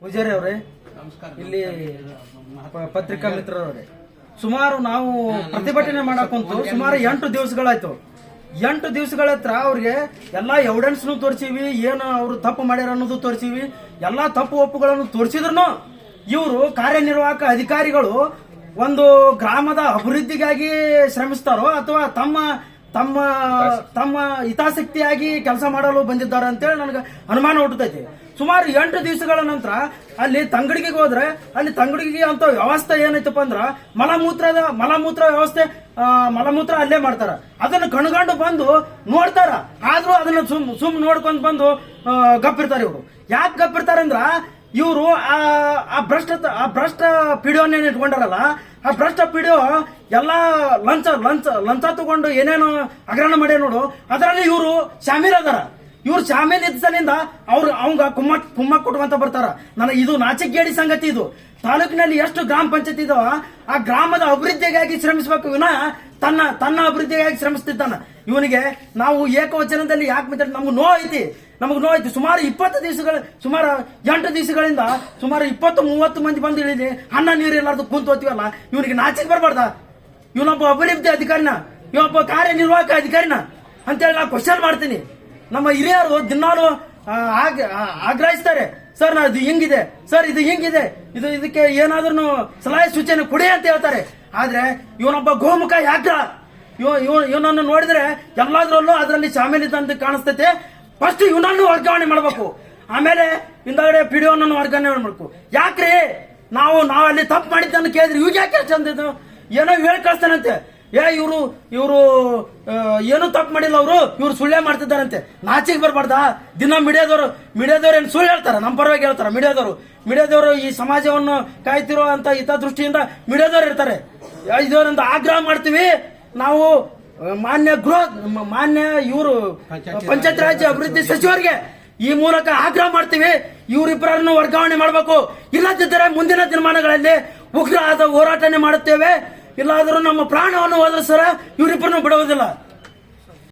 ಪೂಜಾರಿ ಅವರೇ, ಇಲ್ಲಿ ಪತ್ರಿಕಾ ಮಿತ್ರರವರೇ, ಸುಮಾರು ನಾವು ಪ್ರತಿಭಟನೆ ಮಾಡಕ್ಕಂತೂ ಸುಮಾರು 8 ದಿವಸಗಳಾಯ್ತು. 8 ದಿವಸಗಳ ಹತ್ರ ಅವ್ರಿಗೆ ಎಲ್ಲಾ ಎವಿಡೆನ್ಸ್ ತೋರಿಸಿವಿ, ಏನು ಅವರು ತಪ್ಪು ಮಾಡ್ಯಾರ ಅನ್ನೋದು ತೋರಿಸಿವಿ, ಎಲ್ಲಾ ತಪ್ಪು ಒಪ್ಪುಗಳನ್ನು ತೋರಿಸಿದ್ರು ಇವರು ಕಾರ್ಯನಿರ್ವಾಹಕ ಅಧಿಕಾರಿಗಳು ಒಂದು ಗ್ರಾಮದ ಅಭಿವೃದ್ಧಿಗಾಗಿ ಶ್ರಮಿಸ್ತಾರೋ ಅಥವಾ ತಮ್ಮ ತಮ್ಮ ತಮ್ಮ ಹಿತಾಸಕ್ತಿಯಾಗಿ ಕೆಲಸ ಮಾಡಲು ಬಂದಿದ್ದಾರೆ ಅಂತೇಳಿ ನನಗೆ ಅನುಮಾನ ಹುಟ್ಟುತ್ತೈತಿ. ಸುಮಾರು 8 ದಿವಸಗಳ ನಂತರ ಅಲ್ಲಿ ತಂಗಡಿಗೆ ಹೋದ್ರೆ ಅಲ್ಲಿ ತಂಗಡಿಗೆ ಅಂತ ವ್ಯವಸ್ಥೆ ಏನೈತಪ್ಪ ಅಂದ್ರ ಮಲಮೂತ್ರ ವ್ಯವಸ್ಥೆ, ಮಲಮೂತ್ರ ಅಲ್ಲೇ ಮಾಡ್ತಾರ. ಅದನ್ನ ಕಣ್ಗಂಡು ಬಂದು ನೋಡ್ತಾರ, ಆದ್ರೂ ಅದನ್ನ ಸುಮ್ ನೋಡ್ಕೊಂಡ್ ಬಂದು ಗಪ್ಪಿರ್ತಾರ. ಇವರು ಯಾಕೆ ಗಪ್ಪಿರ್ತಾರ ಅಂದ್ರ ಇವರು ಆ ಭ್ರಷ್ಟ ಪಿಡಿಯೋನ ಇಟ್ಕೊಂಡಾರಲ್ಲ, ಆ ಭ್ರಷ್ಟ ಪಿಡಿಯೋ ಎಲ್ಲಾ ಲಂಚ ತಗೊಂಡು ಏನೇನು ಹಗರಣ ಮಾಡ್ಯ ನೋಡು, ಅದರಲ್ಲಿ ಇವರು ಶಾಮೀಲ್ ಅದಾರ. ಇವ್ರು ಶಾಮೀಲ್ ಇದ್ದ ಸಲಿಂದ ಅವಂಗ ಕುಮ್ಮ ಕೊಟ್ಕೊಂತ ಬರ್ತಾರ. ನನಗೆ ಇದು ನಾಚಿಕೆಗೇಡಿ ಸಂಗತಿ. ಇದು ತಾಲೂಕಿನಲ್ಲಿ ಎಷ್ಟು ಗ್ರಾಮ ಪಂಚಾಯತ್ ಇದಾವ, ಆ ಗ್ರಾಮದ ಅಭಿವೃದ್ಧಿಗಾಗಿ ಶ್ರಮಿಸಬೇಕು ವಿನಃ ತನ್ನ ಅಭಿವೃದ್ಧಿಗಾಗಿ ಶ್ರಮಿಸ್ತಿದ್ದಾನ. ಇವನಿಗೆ ನಾವು ಏಕವಚನದಲ್ಲಿ ಯಾಕೆ ಮಾತಾಡ ನಮ್ಗೆ ನೋವು ಐತಿ. ಸುಮಾರು 20 ದಿವಸಗಳ, ಸುಮಾರು 8 ದಿವಸಗಳಿಂದ ಸುಮಾರು 20-30 ಮಂದಿ ಬಂದು ಇಳಿದಿ ಅನ್ನ ನೀರು ಎಲ್ಲಾರ್ದು ಕುಂತು ಹೋಗ್ತೀವಲ್ಲ, ಇವನಿಗೆ ನಾಚಿಕೆ ಬರಬಾರ್ದ? ಇವನೊಬ್ಬ ಅಭಿವೃದ್ಧಿ ಅಧಿಕಾರಿನ, ಇವನೊಬ್ಬ ಕಾರ್ಯನಿರ್ವಾಹಕ ಅಧಿಕಾರಿನ ಅಂತೇಳಿ ನಾ ಕ್ವಶನ್ ಮಾಡ್ತೀನಿ. ನಮ್ಮ ಹಿರಿಯರು ದಿನಾಲು ಆಗ್ರಹಿಸ್ತಾರೆ, ಸರ್ ಇದು ಹಿಂಗಿದೆ, ಸರ್ ಇದು ಹಿಂಗಿದೆ, ಇದಕ್ಕೆ ಏನಾದ್ರೂ ಸಲಹೆ ಸೂಚನೆ ಕೊಡಿ ಅಂತ ಹೇಳ್ತಾರೆ. ಆದ್ರೆ ಇವನೊಬ್ಬ ಗೋಮುಖ ಯಾಗ್ರ. ಇವನನ್ನು ನೋಡಿದ್ರೆ ಎಲ್ಲಾದ್ರಲ್ಲೂ ಅದರಲ್ಲಿ ಶಾಮೀಲಿದ್ದಂತ ಕಾಣಿಸ್ತೈತೆ. ಫಸ್ಟ್ ಇವನನ್ನು ವರ್ಗಾವಣೆ ಮಾಡ್ಬೇಕು, ಆಮೇಲೆ ಹಿಂದಗಡೆ ಪಿಡಿಯೋನನ್ನು ವರ್ಗಾವಣೆ ಮಾಡ್ಬೇಕು. ಯಾಕ್ರಿ ನಾವು ಅಲ್ಲಿ ತಪ್ಪು ಮಾಡಿದ್ದನ್ನು ಕೇಳಿದ್ರೆ ಇವಾಗ ಯಾಕೆ ಚಂದಿದ್ದು ಏನೋ ಹೇಳಿ ಕಳಿಸ್ತಾನಂತೆ. ಇವರು ಏನು ತಪ್ಪು ಮಾಡಿಲ್ಲ, ಇವ್ರು ಸುಳ್ಳೇ ಮಾಡ್ತಿದ್ದಾರಂತೆ. ನಾಚಿಗೆ ಬರ್ಬಾರ್ದಾ? ದಿನ ಮೀಡಿಯಾದವರು ಏನು ಸುಳ್ಳು ಹೇಳ್ತಾರ, ನಮ್ಮ ಪರವಾಗಿ ಹೇಳ್ತಾರ. ಮೀಡಿಯಾದವರು ಈ ಸಮಾಜವನ್ನು ಕಾಯ್ತಿರೋ ಅಂತ ಹಿತದೃಷ್ಟಿಯಿಂದ ಮೀಡಿಯಾದವರು ಇರ್ತಾರೆ. ಇದೊಂದು ಆಗ್ರಹ ಮಾಡ್ತೀವಿ ನಾವು ಮಾನ್ಯ ಇವರು ಪಂಚಾಯತ್ ರಾಜ್ ಅಭಿವೃದ್ಧಿ ಸಚಿವರಿಗೆ ಈ ಮೂಲಕ ಆಗ್ರಹ ಮಾಡ್ತೀವಿ, ಇವರಿಬ್ಬರನ್ನು ವರ್ಗಾವಣೆ ಮಾಡಬೇಕು. ಇಲ್ಲದಿದ್ದರೆ ಮುಂದಿನ ದಿನಮಾನಗಳಲ್ಲಿ ಉಗ್ರವಾದ ಹೋರಾಟನೆ ಮಾಡುತ್ತೇವೆ. ಇಲ್ಲಾದರೂ ನಮ್ಮ ಪ್ರಾಣವನ್ನು ಹೋದ್ರೆ ಸರ ಇವರಿಬ್ಬರನ್ನು ಬಿಡುವುದಿಲ್ಲ.